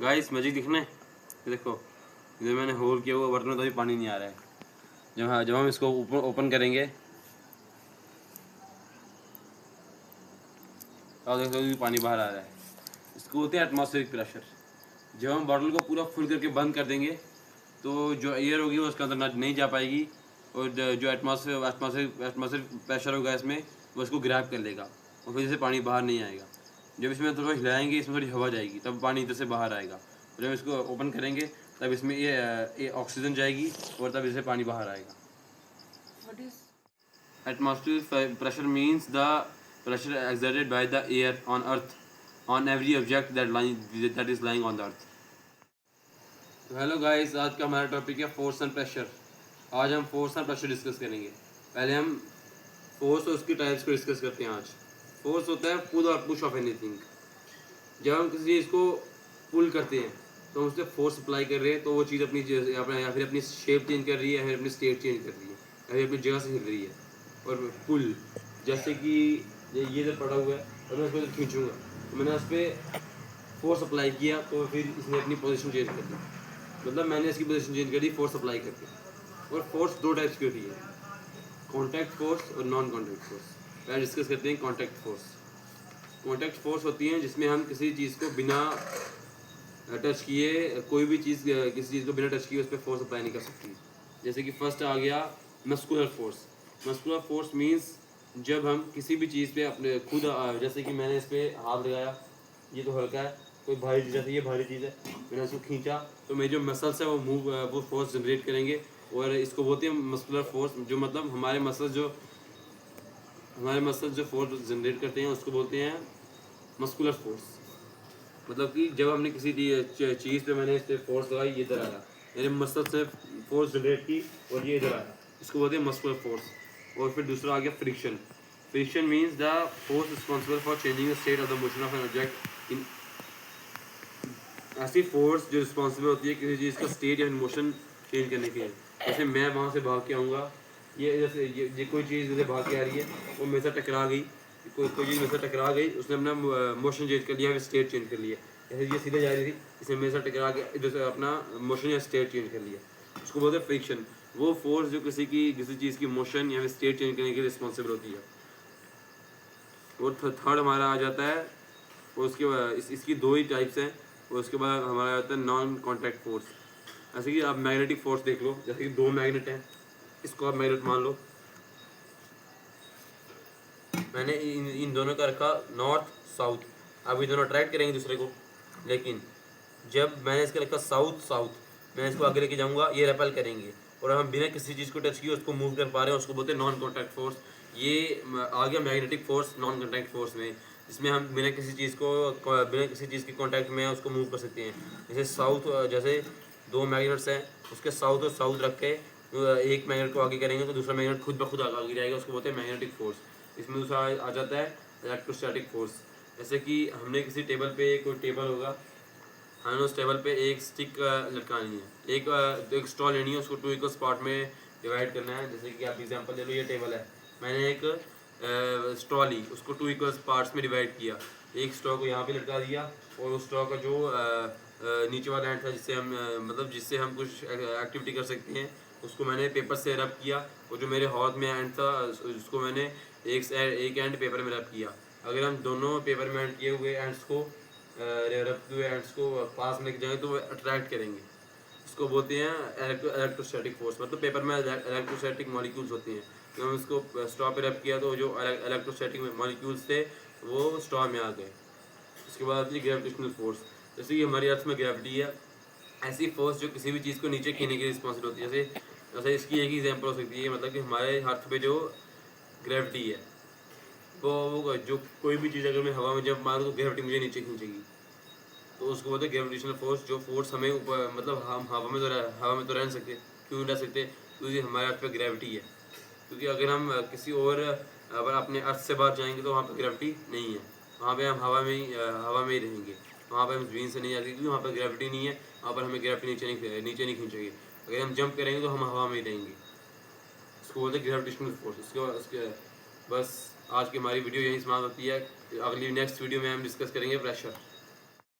Guys magic दिखना है, ये देखो इधर मैंने होल किया हुआ बर्तन में, तो अभी पानी नहीं आ रहा है। जब हम इसको ओपन करेंगे और देखो अभी पानी बाहर आ रहा है। इसको बोलते हैं एटमॉस्फेरिक प्रेशर। जब हम बॉटल को पूरा फुल करके बंद कर देंगे तो जो एयर होगी वो उसके अंदर नहीं जा पाएगी, और जो एटमॉस्फेरिक प्रेशर होगा इसमें वो इसको ग्रैब कर लेगा और फिर इससे पानी बाहर नहीं आएगा। जब इसमें थोड़ा हिलाएंगे इसमें थोड़ी हवा जाएगी तब पानी इधर से बाहर आएगा, और जब इसको ओपन करेंगे तब इसमें ये ऑक्सीजन जाएगी और तब इससे पानी बाहर आएगा। Atmospheric pressure means the pressure exerted by the air on earth on every object that is lying on the earth. तो हेलो गाइस, आज का हमारा टॉपिक है फोर्स एंड प्रेशर। आज हम फोर्स एंड प्रेशर डिस्कस करेंगे। पहले हम फोर्स और उसकी टाइप्स को डिस्कस करते हैं। आज फोर्स होता है पुल और पुश ऑफ एनीथिंग। जब हम किसी चीज़ को पुल करते हैं तो हम उससे फोर्स अप्लाई कर रहे हैं, तो वो चीज़ अपनी या फिर अपनी शेप चेंज कर रही है, या फिर अपनी स्टेट चेंज कर रही है, या फिर अपनी जगह से हिल रही है। और पुल जैसे कि ये इधर पड़ा हुआ है और मैं उसको खींचूंगा तो मैंने उस पर फोर्स अप्लाई किया तो फिर इसने अपनी पोजीशन चेंज कर दी, मतलब मैंने इसकी पोजीशन चेंज कर दी फोर्स अप्लाई करके। और फोर्स दो टाइप्स की होती है, कॉन्टैक्ट फोर्स और नॉन कॉन्टैक्ट फोर्स। पहले डिस्कस करते हैं कॉन्टैक्ट फोर्स। कॉन्टैक्ट फोर्स होती है जिसमें हम किसी चीज़ को बिना टच किए, कोई भी चीज़ किसी चीज़ को बिना टच किए उस पर फोर्स अप्लाई नहीं कर सकती। जैसे कि फर्स्ट आ गया muscular force. Muscular force means जब हम किसी भी चीज़ पे अपने खुद, जैसे कि मैंने इस पर हाथ लगाया, ये तो हल्का है, कोई भारी चीज़, जैसे ये भारी चीज़ है, मैंने इसको खींचा तो मेरे जो मसल्स है वो फोर्स जनरेट करेंगे, और इसको बोलते हैं मस्कुलर फोर्स। जो मतलब हमारे मसल्स जो फोर्स जनरेट करते हैं उसको बोलते हैं मस्कुलर फोर्स। मतलब कि जब हमने किसी चीज़ पे मैंने इस पर फोर्स लगाई, ये इधर आया, मेरे मसल से फोर्स जनरेट की और ये इधर आया, इसको बोलते हैं मस्कुलर फोर्स। और फिर दूसरा आ गया friction. Friction means the force responsible for changing the state of the motion of an object in. ऐसी फोर्स जो रिस्पॉन्सिबल होती है किसी चीज़ का स्टेट या मोशन चेंज करने के लिए। जैसे मैं वहाँ से भाग के आऊँगा, ये जैसे ये कोई चीज़ जैसे भाग के आ रही है, वो मेरे साथ टकरा गई, कोई चीज़ मेरे साथ टकरा गई, उसने अपना मोशन चेंज कर लिया, स्टेट चेंज कर लिया। जैसे ये सीधे जा रही थी, इसने मेरे साथ टकरा के इधर से अपना मोशन या स्टेट चेंज कर लिया, उसको बोलते हैं फ्रिक्शन। वो फोर्स जो किसी चीज़ की मोशन या स्टेट चेंज करने के लिए रिस्पॉन्सिबल होती है। और थर्ड हमारा आ जाता है, और उसके बाद इसकी दो ही टाइप्स हैं, और उसके बाद हमारा आता है नॉन कॉन्टैक्ट फोर्स। ऐसे कि आप मैग्नेटिक फोर्स देख लो, जैसे कि दो मैग्नेट हैं, इसको आप मैग्नेट मान लो, मैंने इन दोनों का रखा नॉर्थ साउथ। अब ये दोनों अट्रैक्ट करेंगे दूसरे को, लेकिन जब मैंने इसका रखा साउथ साउथ, मैं इसको आगे लेके जाऊंगा, ये रेपेल करेंगे, और हम बिना किसी चीज़ को टच किए उसको मूव कर पा रहे हैं, उसको बोलते हैं नॉन कॉन्टैक्ट फोर्स। ये आ गया magnetic force non contact force में, जिसमें हम बिना किसी चीज़ के कॉन्टैक्ट में उसको मूव कर सकते हैं। जैसे जैसे दो मैग्नेट्स हैं, उसके साउथ और साउथ रख के एक मैग्नेट को आगे करेंगे तो दूसरा मैग्नेट खुद ब खुद आगे जाएगा, उसको बोलते हैं मैग्नेटिक फोर्स। इसमें दूसरा आ जाता है इलेक्ट्रोस्टैटिक फोर्स। जैसे कि हमने किसी टेबल पे, कोई टेबल होगा, हमें उस टेबल पे एक स्टिक लटकानी है, एक स्ट्रॉ लेनी है, उसको 2 इक्वल पार्ट में डिवाइड करना है। जैसे कि आप एग्जांपल ले लो, ये टेबल है, मैंने एक स्ट्रॉ ली, उसको 2 इक्वल पार्ट्स में डिवाइड किया, एक स्ट्रॉ को यहाँ पे लटका दिया, और उस स्ट्रॉ का जो नीचे वाला एंड था जिससे हम कुछ एक्टिविटी कर सकते हैं, उसको मैंने पेपर से रब किया, और जो मेरे हाथ में एंड था उसको मैंने एक एंड पेपर में रब किया। अगर हम दोनों पेपर में एंड किए हुए एंड्स को रब हुए एंड्स को पास में लेके जाएंगे तो वो अट्रैक्ट करेंगे, इसको बोलते हैं इलेक्ट्रोस्टैटिक फोर्स। मतलब पेपर में इलेक्ट्रोस्टैटिक मॉलिक्यूल्स होते हैं, तो हम इसको स्ट्रॉ पे रब किया तो जो इलेक्ट्रोस्टैटिक मॉलिक्यूल्स थे वो स्ट्रॉ में आ गए। उसके बाद आती है ग्रेविटेशनल फोर्स। जैसे कि हमारी अर्थ में ग्रेविटी है, ऐसी फोर्स जो किसी भी चीज़ को नीचे खींचने के लिए रिस्पॉन्सिबल होती है। जैसे इसकी एक ही एग्जाम्पल हो सकती है, मतलब कि हमारे हाथ पे जो ग्रेविटी है, वो जो कोई भी चीज़ अगर मैं हवा में जब मारूँ तो ग्रेविटी मुझे नीचे खींचेगी, तो उसको बोलते हैं ग्रेविटेशनल फोर्स। जो फोर्स हमें ऊपर, मतलब हम हवा में तो रह नहीं सकते, क्यों नहीं रह सकते, क्योंकि हमारे अर्थ पे ग्रेविटी है। क्योंकि अगर हम किसी और अगर अपने अर्थ से बाहर जाएंगे तो वहाँ पर ग्रेविटी नहीं है, वहाँ पे हम हवा में ही रहेंगे, वहाँ पर हम ज़मीन से नहीं जाएंगे, क्योंकि वहाँ पर ग्रेविटी नहीं है, वहाँ पर हमें ग्रेविटी नीचे नहीं खींचेगी। अगर हम जंप करेंगे तो हम हवा में ही रहेंगे, इसको बोलते हैं ग्रेविटेशनल फोर्स। उसके बस आज की हमारी वीडियो यहीं समाप्त होती है। अगली नेक्स्ट वीडियो में हम डिस्कस करेंगे प्रेशर।